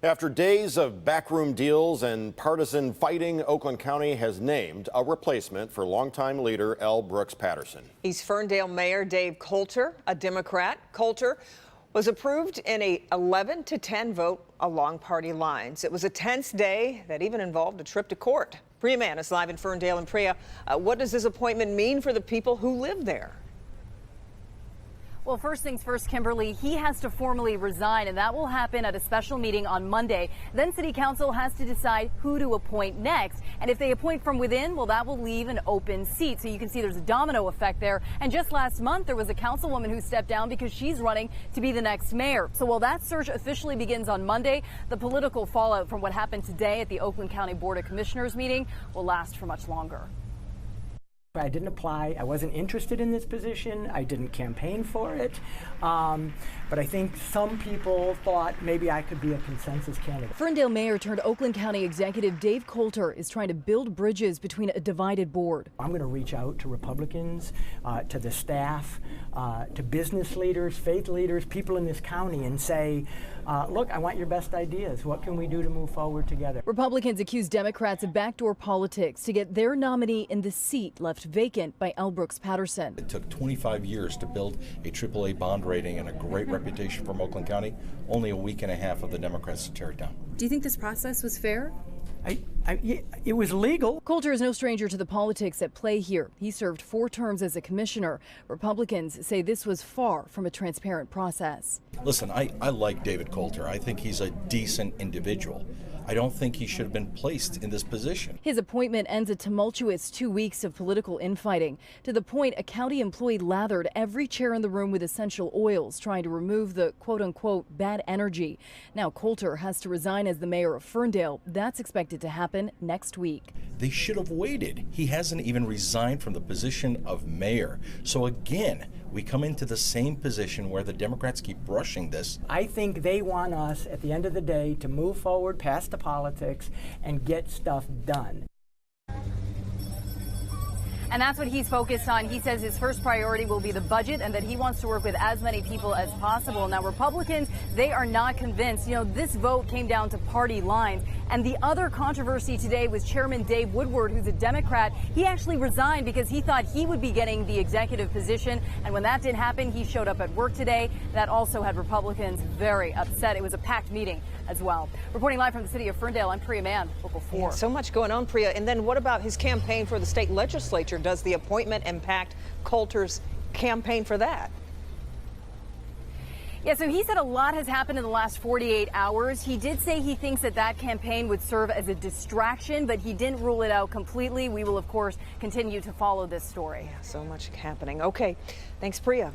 After days of backroom deals and partisan fighting, Oakland County has named a replacement for longtime leader L. Brooks Patterson. He's Ferndale Mayor Dave Coulter, a Democrat. Coulter was approved in a 11-10 vote along party lines. It was a tense day that even involved a trip to court. Priya Mann is live in Ferndale. And Priya, what does this appointment mean for the people who live there? Well, first things first, Kimberly, he has to formally resign, and that will happen at a special meeting on Monday. Then City Council has to decide who to appoint next. And if they appoint from within, well, that will leave an open seat. So you can see there's a domino effect there. And just last month, there was a councilwoman who stepped down because she's running to be the next mayor. So while that search officially begins on Monday, the political fallout from what happened today at the Oakland County Board of Commissioners meeting will last for much longer. I didn't apply. I wasn't interested in this position. I didn't campaign for it. But I think some people thought maybe I could be a consensus candidate. Ferndale Mayor turned Oakland County Executive Dave Coulter is trying to build bridges between a divided board. I'm going to reach out to Republicans, to the staff, to business leaders, faith leaders, people in this county and say, look, I want your best ideas. What can we do to move forward together? Republicans accuse Democrats of backdoor politics to get their nominee in the seat left vacant by L. Brooks Patterson. It took 25 years to build a AAA bond rating and a great reputation from Oakland County. Only a week and a half of the Democrats to tear it down. Do you think this process was fair? It was legal. Coulter is no stranger to the politics at play here. He served 4 terms as a commissioner. Republicans say this was far from a transparent process. Listen, I like David Coulter. I think he's a decent individual. I don't think he should have been placed in this position. His appointment ends a tumultuous 2 weeks of political infighting, to the point a county employee lathered every chair in the room with essential oils, trying to remove the quote-unquote bad energy. Now Coulter has to resign as the mayor of Ferndale. That's expected to happen next week. They should have waited. He hasn't even resigned from the position of mayor. So again, we come into the same position where the Democrats keep rushing this. I think they want us, at the end of the day, to move forward past the politics and get stuff done. And that's what he's focused on. He says his first priority will be the budget and that he wants to work with as many people as possible. Now, Republicans, they are not convinced. You know, this vote came down to party lines. And the other controversy today was Chairman Dave Woodward, who's a Democrat. He actually resigned because he thought he would be getting the executive position. And when that didn't happen, he showed up at work today. That also had Republicans very upset. It was a packed meeting as well. Reporting live from the city of Ferndale, I'm Priya Mann, Local 4. Yeah, so much going on, Priya. And then what about his campaign for the state legislature? Does the appointment impact Coulter's campaign for that? Yeah, so he said a lot has happened in the last 48 hours. He did say he thinks that campaign would serve as a distraction, but he didn't rule it out completely. We will, of course, continue to follow this story. Yeah, so much happening. Okay, thanks, Priya.